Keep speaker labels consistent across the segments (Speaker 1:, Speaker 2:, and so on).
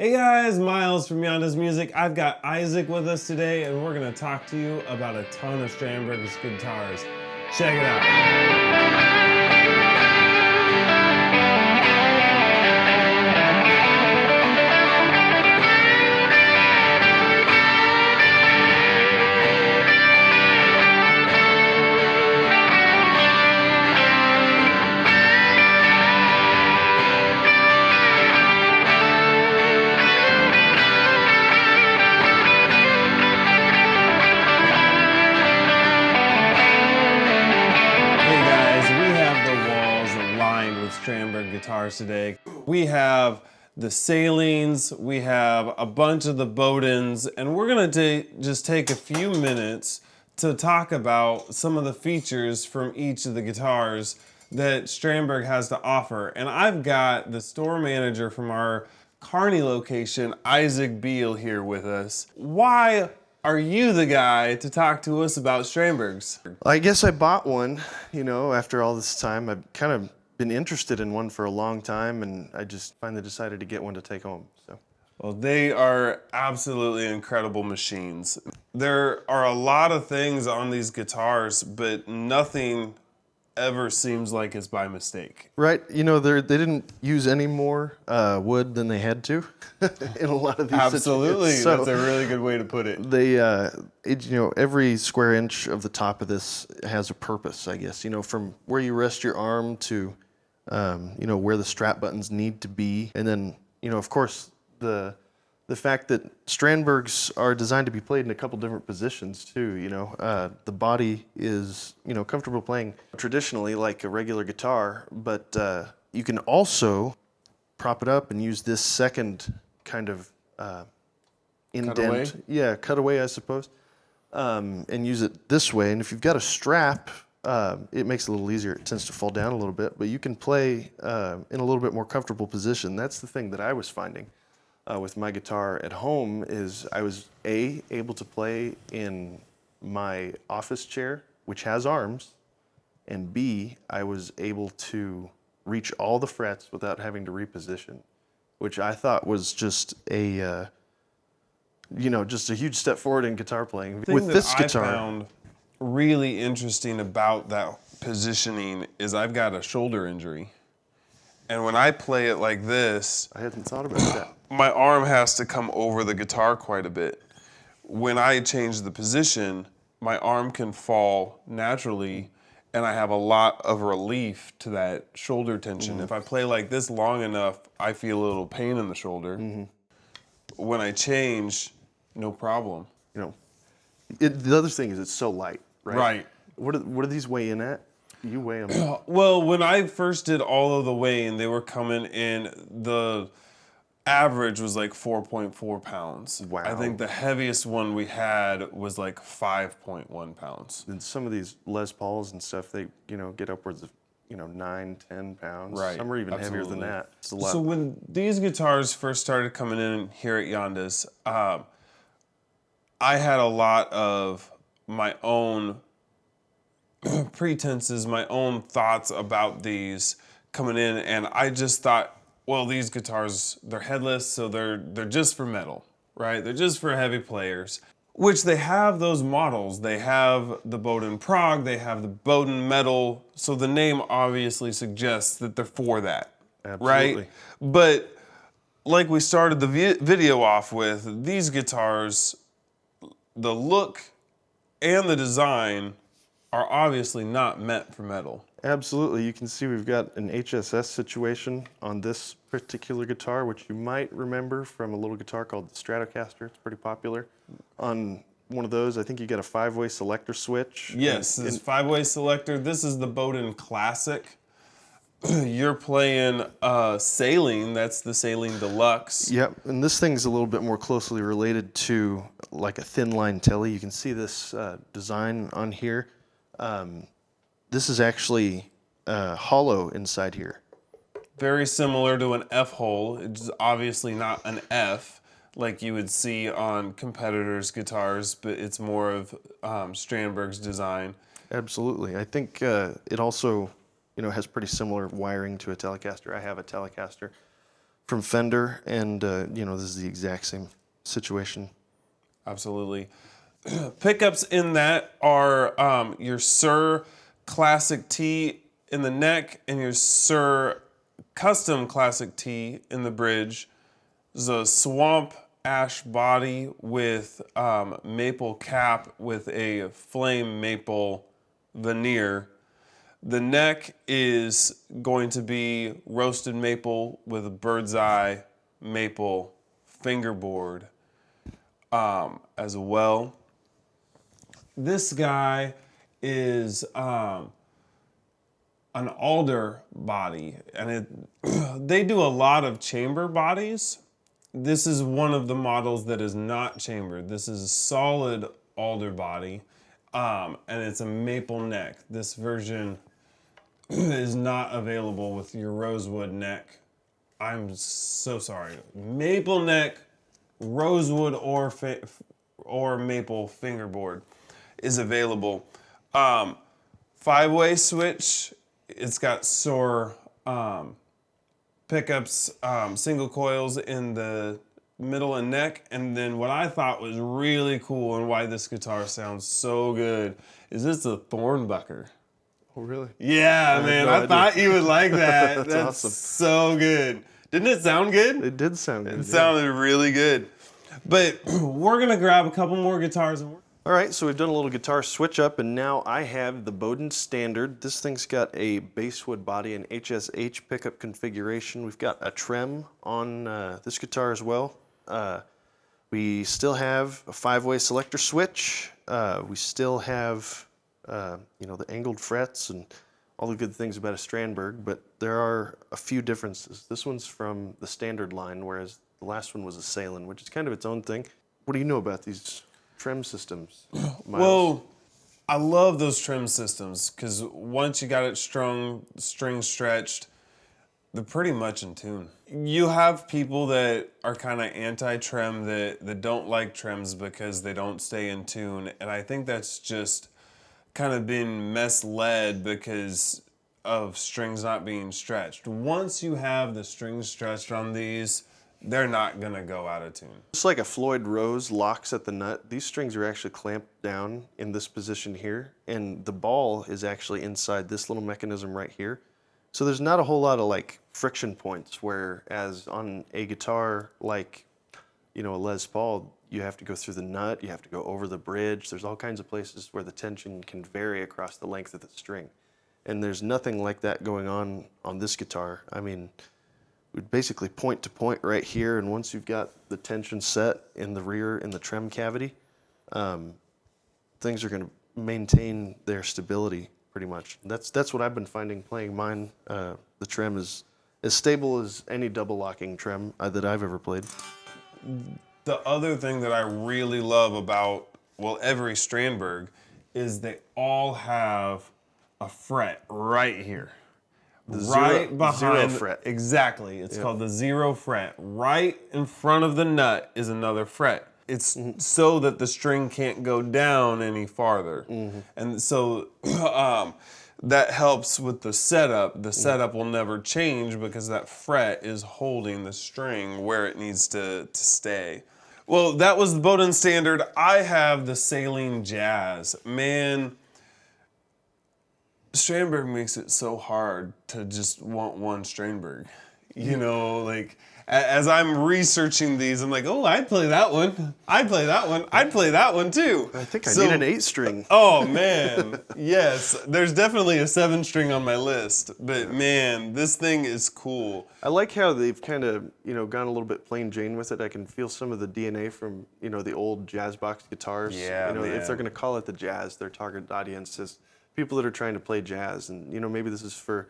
Speaker 1: Hey guys, Miles from Yandas Music. I've got Isaac with us today, and we're going to talk to you about a ton of Strandberg's guitars. Check it out. Strandberg guitars today. We have the Salines, we have a bunch of the Bowdens, and we're gonna just take a few minutes to talk about some of the features from each of the guitars that Strandberg has to offer. And I've got the store manager from our Kearney location, Isaac Beal, here with us. Why are you the guy to talk to us about Strandbergs?
Speaker 2: I guess I bought one, after all this time. I've kind of been interested in one for a long time, and I just finally decided to get one to take home. So,
Speaker 1: well, they are absolutely incredible machines. There are a lot of things on these guitars, but nothing ever seems like it's by mistake.
Speaker 2: Right, they didn't use any more wood than they had to in a lot of these
Speaker 1: Absolutely,
Speaker 2: situations. So
Speaker 1: that's a really good way to put it.
Speaker 2: They, every square inch of the top of this has a purpose, I guess. From where you rest your arm to where the strap buttons need to be. And then, of course, the fact that Strandbergs are designed to be played in a couple different positions too, the body is, comfortable playing traditionally like a regular guitar, but you can also prop it up and use this second kind of indent.
Speaker 1: Cutaway?
Speaker 2: Yeah, cutaway, I suppose, and use it this way. And if you've got a strap, it makes it a little easier. It tends to fall down a little bit, but you can play in a little bit more comfortable position. That's the thing that I was finding with my guitar at home is I was able to play in my office chair, which has arms, and B, I was able to reach all the frets without having to reposition, which I thought was just a huge step forward in guitar playing.
Speaker 1: With this guitar, I found really interesting about that positioning is I've got a shoulder injury. And when I play it like this,
Speaker 2: I hadn't thought about that.
Speaker 1: My arm has to come over the guitar quite a bit. When I change the position, my arm can fall naturally, and I have a lot of relief to that shoulder tension. If I play like this long enough, I feel a little pain in the shoulder. When I change, no problem.
Speaker 2: The other thing is it's so light, right?
Speaker 1: Right.
Speaker 2: What do these weigh in at? You weigh them.
Speaker 1: Well, when I first did all of the weighing, they were coming in, the average was like 4.4 pounds.
Speaker 2: Wow.
Speaker 1: I think the heaviest one we had was like 5.1 pounds.
Speaker 2: And some of these Les Pauls and stuff, they, get upwards of, 9, 10 pounds.
Speaker 1: Right.
Speaker 2: Some are even heavier than that. It's a lot.
Speaker 1: So when these guitars first started coming in here at Yandas, I had a lot of my own pretenses, my own thoughts about these coming in, and I just thought, well, these guitars, they're headless, so they're just for metal, right? They're just for heavy players, which they have those models. They have the Bowden Prog, they have the Bowden Metal, so the name obviously suggests that they're for that,
Speaker 2: Absolutely.
Speaker 1: right? But like we started the video off with, these guitars, the look and the design are obviously not meant for metal.
Speaker 2: Absolutely. You can see we've got an HSS situation on this particular guitar, which you might remember from a little guitar called the Stratocaster. It's pretty popular. On one of those, I think you get a 5-way selector switch.
Speaker 1: Yes, this 5-way selector. This is the Bowden Classic. You're playing Saline, that's the Saline Deluxe.
Speaker 2: Yep, and this thing's a little bit more closely related to like a thin line telly. You can see this design on here. This is actually hollow inside here.
Speaker 1: Very similar to an F hole. It's obviously not an F like you would see on competitors' guitars, but it's more of Strandberg's design.
Speaker 2: Absolutely. I think it also, has pretty similar wiring to a Telecaster. I have a Telecaster. from Fender, and you know, this is the exact same situation.
Speaker 1: Absolutely. Pickups in that are your Sir Classic T in the neck and your Sir Custom Classic T in the bridge. There's a swamp ash body with maple cap with a flame maple veneer. The neck is going to be roasted maple with a bird's eye maple fingerboard as well. This guy is an alder body, and they do a lot of chamber bodies. This is one of the models that is not chambered. This is a solid alder body, and it's a maple neck. This version is not available with your rosewood neck. I'm so sorry. Maple neck, rosewood or maple fingerboard is available. 5-way switch. It's got SOAR pickups, single coils in the middle and neck. And then what I thought was really cool and why this guitar sounds so good is it's a Thornbucker.
Speaker 2: Oh, really?
Speaker 1: Yeah, man, I thought you would like that. That's
Speaker 2: awesome.
Speaker 1: so good. Didn't it sound good?
Speaker 2: It did sound good.
Speaker 1: It sounded really good. But we're gonna grab a couple more guitars and
Speaker 2: All right, so we've done a little guitar switch up, and now I have the Bowden Standard. This thing's got a basswood body and HSH pickup configuration. We've got a trem on this guitar as well. We still have a 5-way selector switch. We still have you know, the angled frets and all the good things about a Strandberg, but there are a few differences. This one's from the standard line, whereas the last one was a Saline, which is kind of its own thing. What do you know about these trim systems, Miles?
Speaker 1: Well, I love those trim systems because once you got it strung, string stretched, they're pretty much in tune. You have people that are kind of anti-trim that don't like trims because they don't stay in tune, and I think that's just kind of been misled because of strings not being stretched. Once you have the strings stretched on these, they're not gonna go out of tune.
Speaker 2: Just like a Floyd Rose locks at the nut, these strings are actually clamped down in this position here, and the ball is actually inside this little mechanism right here. So there's not a whole lot of like friction points, whereas on a guitar like, you know, a Les Paul, you have to go through the nut, you have to go over the bridge. There's all kinds of places where the tension can vary across the length of the string. And there's nothing like that going on this guitar. I mean, we'd basically point to point right here, and once you've got the tension set in the rear in the trem cavity, things are going to maintain their stability pretty much. That's what I've been finding playing mine. The trem is as stable as any double locking trem that I've ever played.
Speaker 1: The other thing that I really love about, well, every Strandberg is they all have a fret right here. Right behind,
Speaker 2: zero fret.
Speaker 1: Exactly. It's called the 0 fret. Right in front of the nut is another fret. It's so that the string can't go down any farther. And so that helps with the setup. The setup will never change because that fret is holding the string where it needs to stay. Well, that was the Bowden Standard. I have the Saline Jazz. Man, Strandberg makes it so hard to just want one Strandberg. You know, like, as I'm researching these, I'm like, oh, I'd play that one. I'd play that one. I'd play that one too.
Speaker 2: I think I need an 8-string.
Speaker 1: Oh, man. Yes, there's definitely a 7-string on my list. But, man, this thing is cool.
Speaker 2: I like how they've kind of, you know, gone a little bit plain Jane with it. I can feel some of the DNA from, you know, the old jazz box guitars.
Speaker 1: Yeah,
Speaker 2: you know,
Speaker 1: man.
Speaker 2: if they're going to call it the jazz, their target audience is people that are trying to play jazz. And, you know, maybe this is for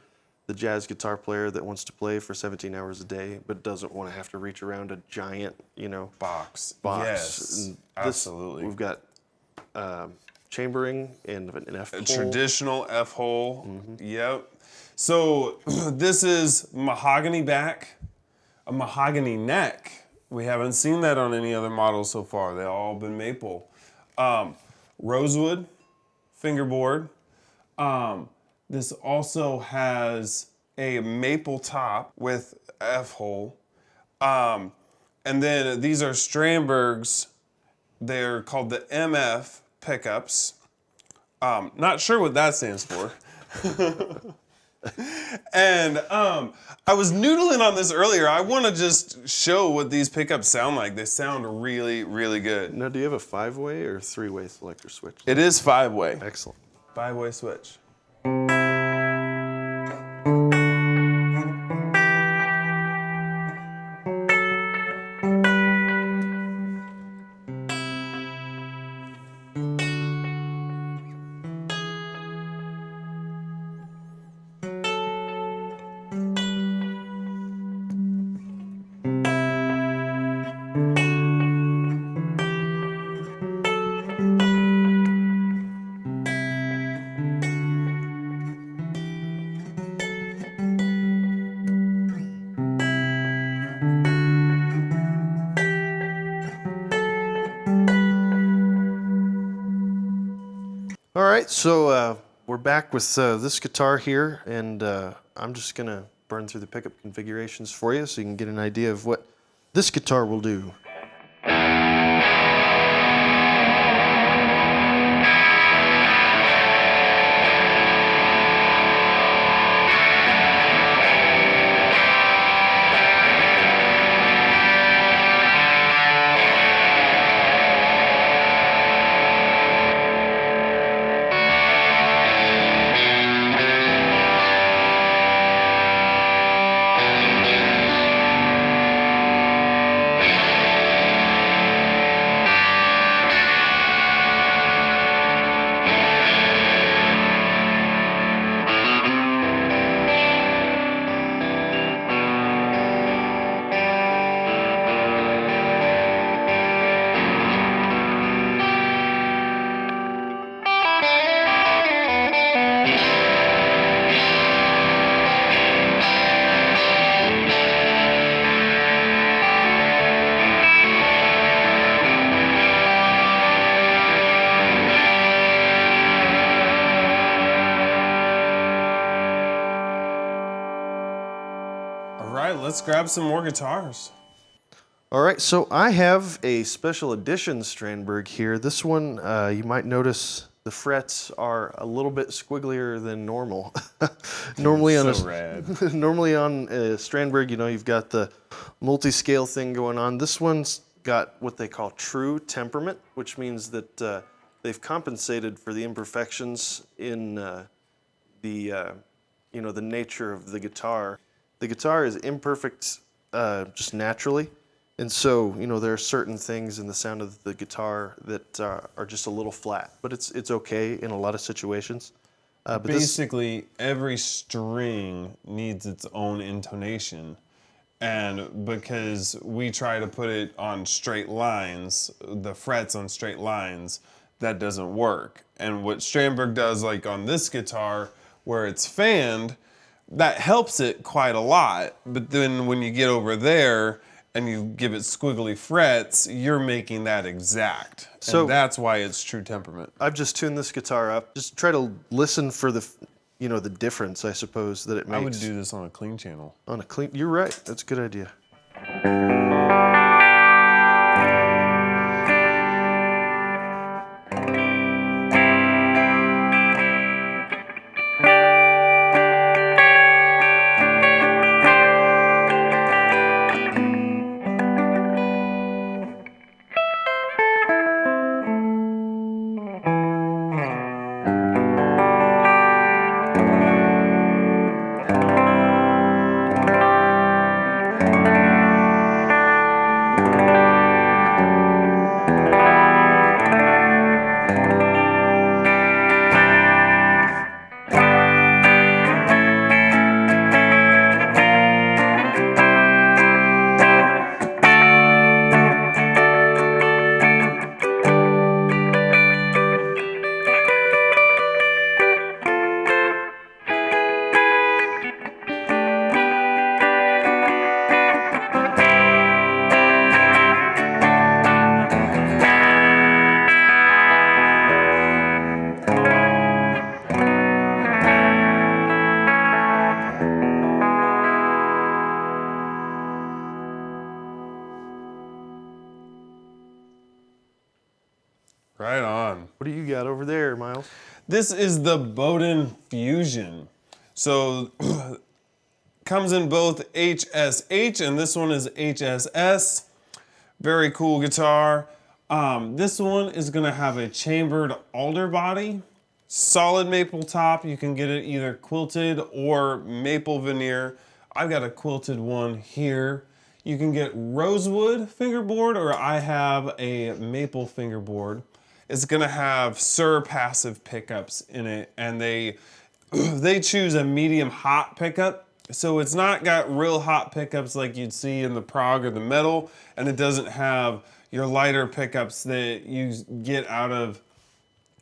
Speaker 2: the jazz guitar player that wants to play for 17 hours a day but doesn't want to have to reach around a giant, you know,
Speaker 1: box.
Speaker 2: Yes,
Speaker 1: and absolutely.
Speaker 2: We've got chambering and an F hole.
Speaker 1: A traditional F hole. Yep. So this is mahogany back, a mahogany neck. We haven't seen that on any other model so far. They've all been maple. Rosewood fingerboard. This also has a maple top with F hole. And then these are Strandberg's. They're called the MF pickups. Not sure what that stands for. And I was noodling on this earlier. I want to just show what these pickups sound like. They sound really, really good.
Speaker 2: Now, do you have a 5-way or 3-way selector switch?
Speaker 1: It is 5-way.
Speaker 2: Excellent.
Speaker 1: 5-way switch.
Speaker 2: All right, so we're back with this guitar here, and I'm just going to burn through the pickup configurations for you so you can get an idea of what this guitar will do.
Speaker 1: All right, let's grab some more guitars.
Speaker 2: All right, so I have a special edition Strandberg here. This one, you might notice the frets are a little bit squigglier than normal. Normally on
Speaker 1: So
Speaker 2: a
Speaker 1: rad.
Speaker 2: normally on a Strandberg, you know, you've got the multi-scale thing going on. This one's got what they call true temperament, which means that they've compensated for the imperfections in the you know, the nature of the guitar. The guitar is imperfect just naturally. And so, you know, there are certain things in the sound of the guitar that are just a little flat, but it's okay in a lot of situations. But
Speaker 1: Basically, every string needs its own intonation. And because we try to put it on straight lines, the frets on straight lines, that doesn't work. And what Strandberg does, like on this guitar, where it's fanned, that helps it quite a lot. But then when you get over there and you give it squiggly frets, you're making that exact.
Speaker 2: So-
Speaker 1: and that's why it's true temperament.
Speaker 2: I've just tuned this guitar up. Just try to listen for the, you know, the difference, I suppose, that it makes.
Speaker 1: I would do this on a clean channel.
Speaker 2: On a clean. You're right. That's a good idea.
Speaker 1: Right on.
Speaker 2: What do you got over there, Miles?
Speaker 1: This is the Bowden Fusion. So comes in both HSH and this one is HSS. Very cool guitar. This one is gonna have a chambered alder body, solid maple top. You can get it either quilted or maple veneer. I've got a quilted one here. You can get rosewood fingerboard, or I have a maple fingerboard. It's gonna have passive pickups in it, and they choose a medium hot pickup. So it's not got real hot pickups like you'd see in the prog or the metal, and it doesn't have your lighter pickups that you get out of,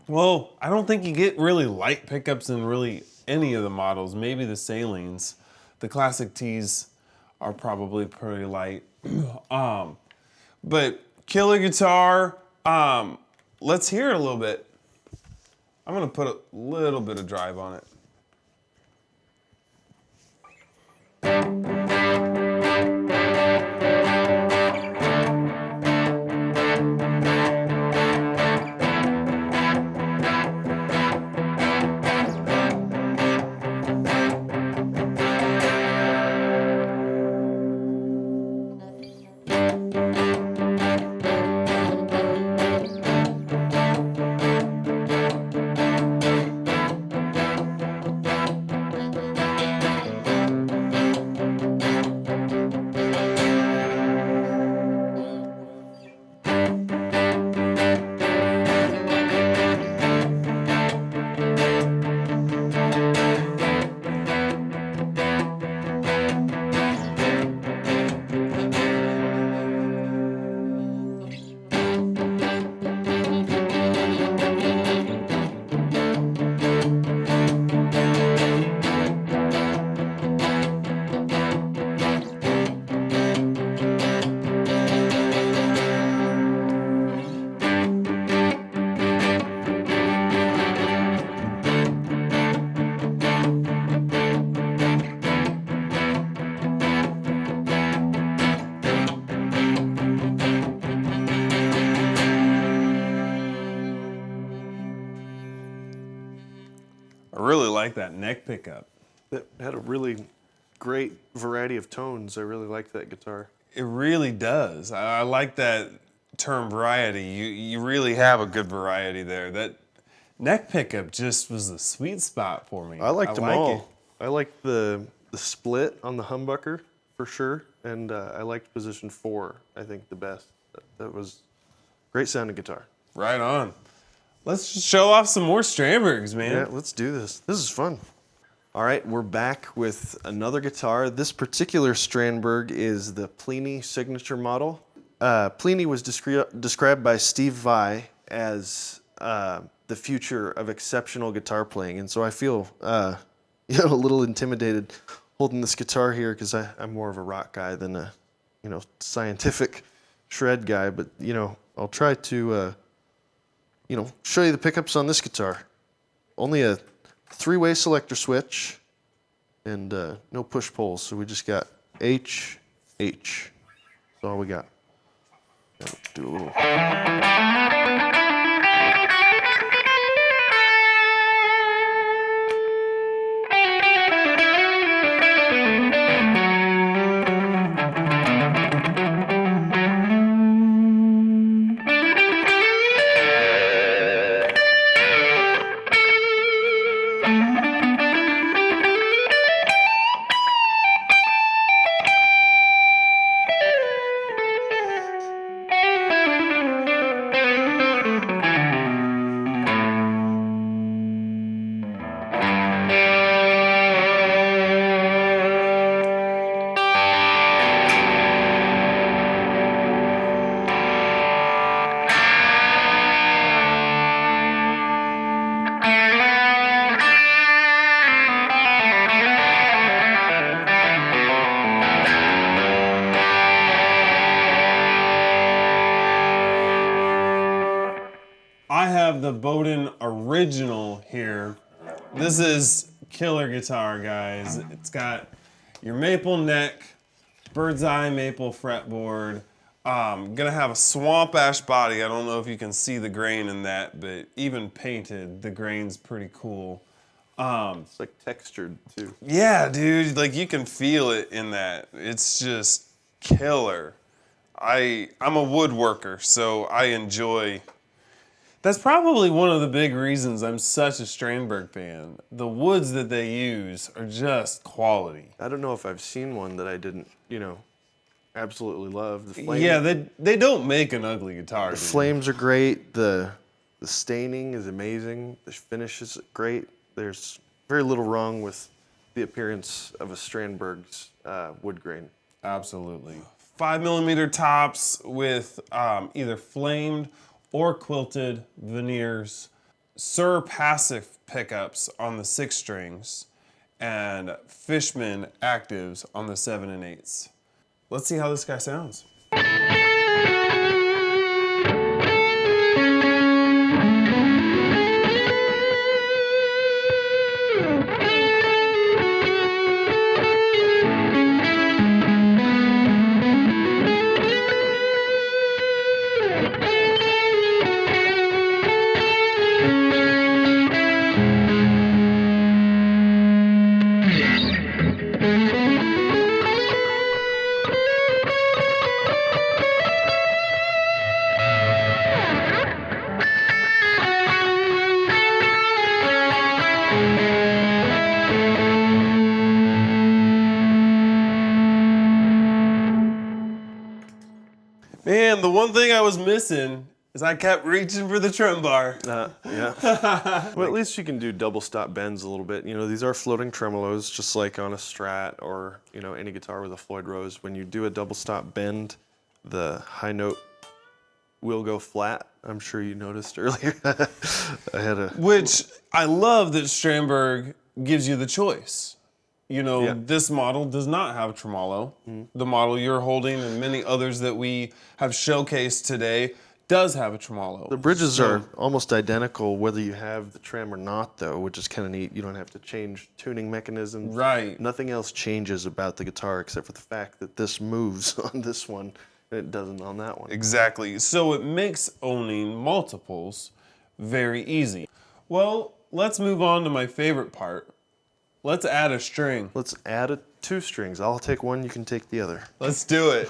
Speaker 1: well, I don't think you get really light pickups in really any of the models, maybe the Salines. The classic T's are probably pretty light. But killer guitar, let's hear it a little bit. I'm gonna put a little bit of drive on it. I really like that neck pickup.
Speaker 2: That had a really great variety of tones. I really like that guitar.
Speaker 1: It really does. I like that term variety. You really have a good variety there. That neck pickup just was the sweet spot for me.
Speaker 2: I liked them all.
Speaker 1: It.
Speaker 2: I liked the split on the humbucker for sure, and I liked position 4, I think, the best. That was great sounding guitar.
Speaker 1: Right on. Let's just show off some more Strandbergs, man.
Speaker 2: Yeah, let's do this. This is fun. All right, we're back with another guitar. This particular Strandberg is the Pliny signature model. Pliny was described by Steve Vai as the future of exceptional guitar playing, and so I feel a little intimidated holding this guitar here because I'm more of a rock guy than a scientific shred guy. But I'll try to show you the pickups on this guitar. Only a 3-way selector switch and no push pulls, so we just got H, H. That's all we got. Let's do a little.
Speaker 1: I have the Bowden original here. This is killer guitar, guys. It's got your maple neck, bird's eye maple fretboard. Gonna have a swamp ash body. I don't know if you can see the grain in that, but even painted, the grain's pretty cool.
Speaker 2: It's like textured too.
Speaker 1: Yeah, dude, like you can feel it in that. It's just killer. I'm a woodworker, so I enjoy. That's probably one of the big reasons I'm such a Strandberg fan. The woods that they use are just quality.
Speaker 2: I don't know if I've seen one that I didn't, absolutely love. The flame,
Speaker 1: Yeah, they don't make an ugly guitar.
Speaker 2: the
Speaker 1: Dude.
Speaker 2: flames are great. The staining is amazing. The finish is great. There's very little wrong with the appearance of a Strandberg's wood grain.
Speaker 1: Absolutely. 5mm tops with either flamed or quilted veneers, Sir passive pickups on the 6 strings, and Fishman actives on the 7 and 8s. Let's see how this guy sounds. Man, the one thing I was missing is I kept reaching for the trem bar.
Speaker 2: Yeah. Well, at least you can do double stop bends a little bit. These are floating tremolos, just like on a Strat or, any guitar with a Floyd Rose. When you do a double stop bend, the high note will go flat. I'm sure you noticed earlier.
Speaker 1: Which I love that Strandberg gives you the choice. This model does not have tremolo. The model you're holding and many others that we have showcased today does have a tremolo.
Speaker 2: The bridges are almost identical whether you have the trem or not, though, which is kind of neat. You don't have to change tuning mechanisms.
Speaker 1: Right.
Speaker 2: Nothing else changes about the guitar except for the fact that this moves on this one and it doesn't on that one.
Speaker 1: Exactly. So it makes owning multiples very easy. Well, let's move on to my favorite part. Let's add a string.
Speaker 2: Let's add 2 strings. I'll take one, you can take the other.
Speaker 1: Let's do it.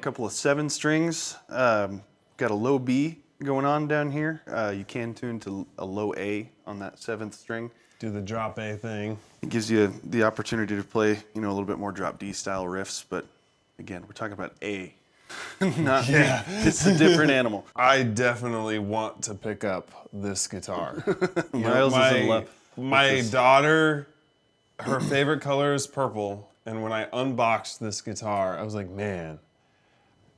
Speaker 3: Couple of 7 strings. Got a low B going on down here. You can tune to a low A on that 7th string.
Speaker 1: Do the drop A thing.
Speaker 3: It gives you the opportunity to play, a little bit more drop D style riffs, but again, we're talking about A, not B. It's a different animal.
Speaker 1: I definitely want to pick up this guitar.
Speaker 3: Miles is in love.
Speaker 1: My daughter, her favorite color is purple, and when I unboxed this guitar, I was like, man,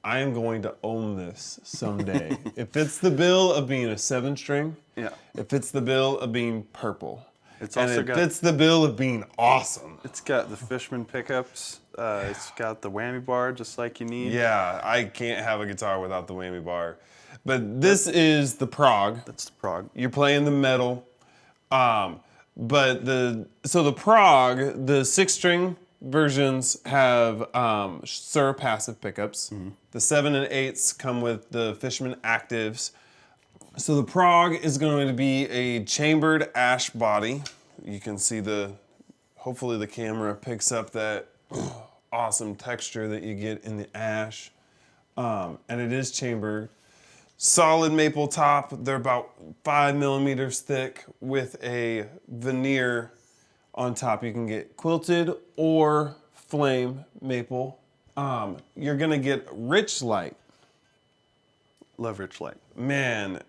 Speaker 1: I am going to own this someday. It fits the bill of being a 7-string.
Speaker 3: Yeah.
Speaker 1: It fits the bill of being purple.
Speaker 3: It's
Speaker 1: And
Speaker 3: also
Speaker 1: it
Speaker 3: got
Speaker 1: fits the bill of being awesome.
Speaker 3: it's got the Fishman pickups. It's got the whammy bar just like you need.
Speaker 1: Yeah, I can't have a guitar without the whammy bar. But this is the prog.
Speaker 3: That's the prog.
Speaker 1: You're playing the metal. But the prog, the 6-string versions have Sur passive pickups. The 7 and 8s come with the Fishman actives. So the prog is going to be a chambered ash body. You can see hopefully the camera picks up that awesome texture that you get in the ash. And it is chambered. Solid maple top. They're about 5 millimeters thick with a veneer on top. You can get quilted or flame maple. You're gonna get rich light.
Speaker 3: Love Rich Light.
Speaker 1: Man,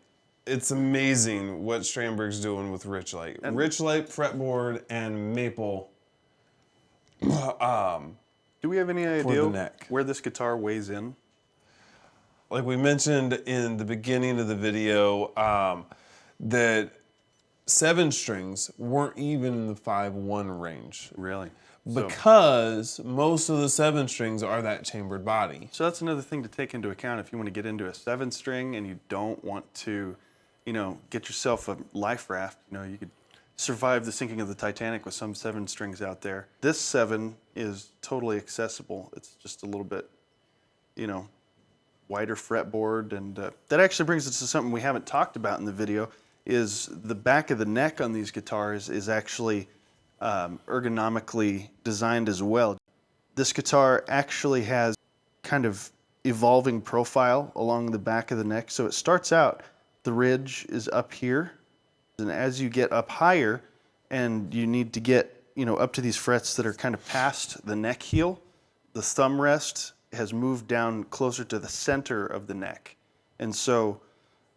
Speaker 1: it's amazing what Strandberg's doing with rich light. Rich light fretboard and maple.
Speaker 3: Do we have any
Speaker 1: the
Speaker 3: idea
Speaker 1: neck.
Speaker 3: where this guitar weighs in?
Speaker 1: Like we mentioned in the beginning of the video, that 7 strings weren't even in the 5-1 range.
Speaker 3: Really?
Speaker 1: Because most of the 7 strings are that chambered body.
Speaker 3: So that's another thing to take into account if you want to get into a 7-string and you don't want to, get yourself a life raft. You could survive the sinking of the Titanic with some 7 strings out there. This 7 is totally accessible. It's just a little bit, wider fretboard, and that actually brings us to something we haven't talked about in the video. Is the back of the neck on these guitars is actually ergonomically designed as well. This guitar actually has kind of evolving profile along the back of the neck. So it starts out, the ridge is up here, and as you get up higher and you need to get up to these frets that are kind of past the neck heel, the thumb rest has moved down closer to the center of the neck. And so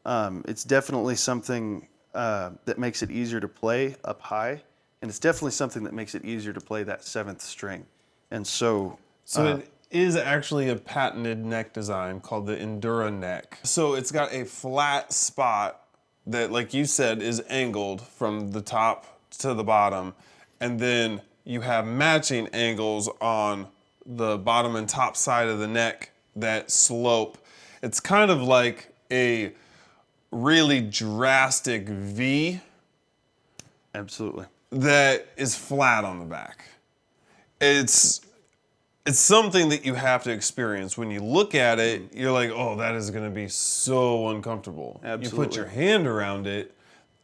Speaker 3: it's definitely something that makes it easier to play up high, and it's definitely something that makes it easier to play that 7th string. And so
Speaker 1: it is actually a patented neck design called the Endura neck. So it's got a flat spot that, like you said, is angled from the top to the bottom, and then you have matching angles on the bottom and top side of the neck that slope. It's kind of like a really drastic V.
Speaker 3: Absolutely.
Speaker 1: That is flat on the back. It's something that you have to experience. When you look at it, you're like, oh, that is gonna be so uncomfortable.
Speaker 3: Absolutely.
Speaker 1: You put your hand around it,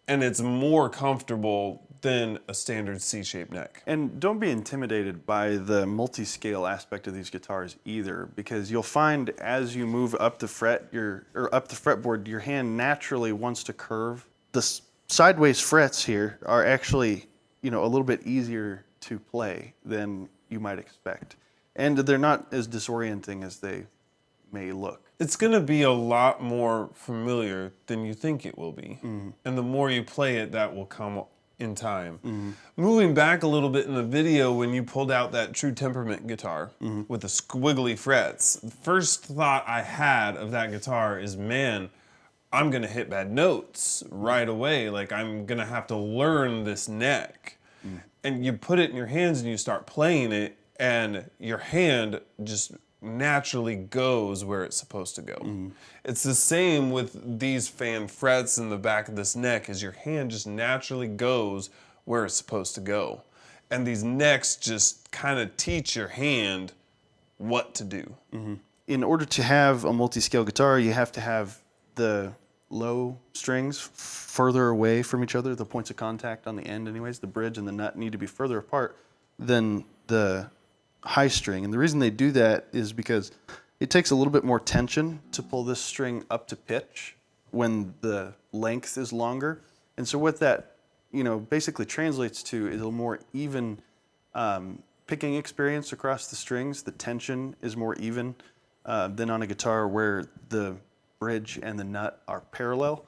Speaker 1: and it's more comfortable than a standard C-shaped neck.
Speaker 3: And don't be intimidated by the multi-scale aspect of these guitars either, because you'll find as you move up the fretboard, your hand naturally wants to curve. The sideways frets here are actually, a little bit easier to play than you might expect. And they're not as disorienting as they may look.
Speaker 1: It's gonna be a lot more familiar than you think it will be. And the more you play it, that will come in time. Moving back a little bit in the video, when you pulled out that true Temperament guitar with the squiggly frets, the first thought I had of that guitar is, man, I'm gonna hit bad notes right away. Like, I'm gonna have to learn this neck. And you put it in your hands and you start playing it, and your hand just naturally goes where it's supposed to go. It's the same with these fan frets in the back of this neck, is your hand just naturally goes where it's supposed to go. And these necks just kind of teach your hand what to do.
Speaker 3: In order to have a multi-scale guitar, you have to have the low strings further away from each other, the points of contact on the end anyways. The bridge and the nut need to be further apart than the high string. And the reason they do that is because it takes a little bit more tension to pull this string up to pitch when the length is longer. And so what that, basically translates to is a more even picking experience across the strings. The tension is more even than on a guitar where the bridge and the nut are parallel.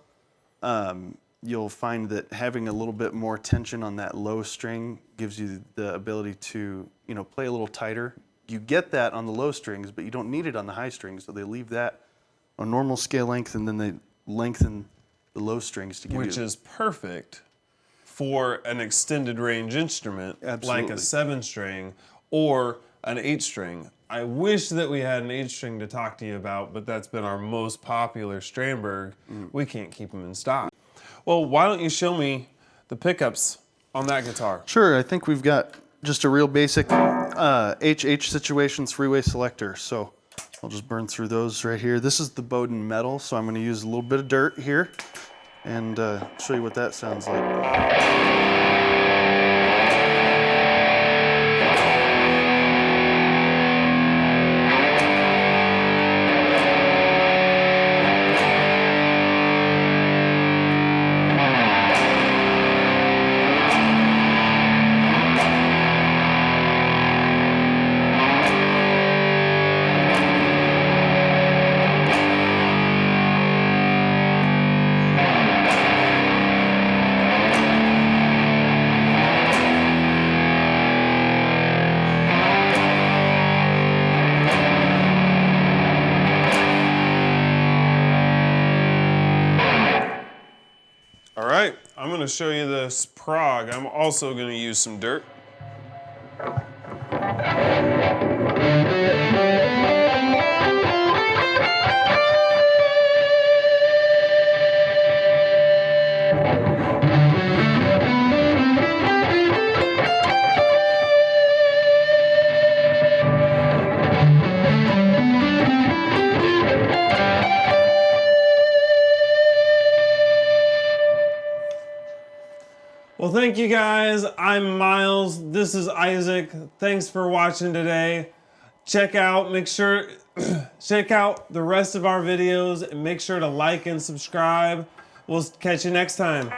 Speaker 3: You'll find that having a little bit more tension on that low string gives you the ability to, play a little tighter, You get that on the low strings, but you don't need it on the high strings, so they leave that on normal scale length, and then they lengthen the low strings to give
Speaker 1: Which
Speaker 3: you...
Speaker 1: is perfect for an extended range instrument like
Speaker 3: Absolutely.
Speaker 1: a 7-string or an 8-string. I wish that we had an 8-string to talk to you about, but that's been our most popular Strandberg. We can't keep them in stock. Well, why don't you show me the pickups on that guitar?
Speaker 3: Sure, I think we've got just a real basic HH Situations freeway selector. So I'll just burn through those right here. This is the Bowden metal, so I'm going to use a little bit of dirt here and show you what that sounds like.
Speaker 1: All right, I'm gonna show you this prog. I'm also gonna use some dirt. Well, thank you guys. I'm Miles. This is Isaac. Thanks for watching today. Check out the rest of our videos and make sure to like and subscribe. We'll catch you next time.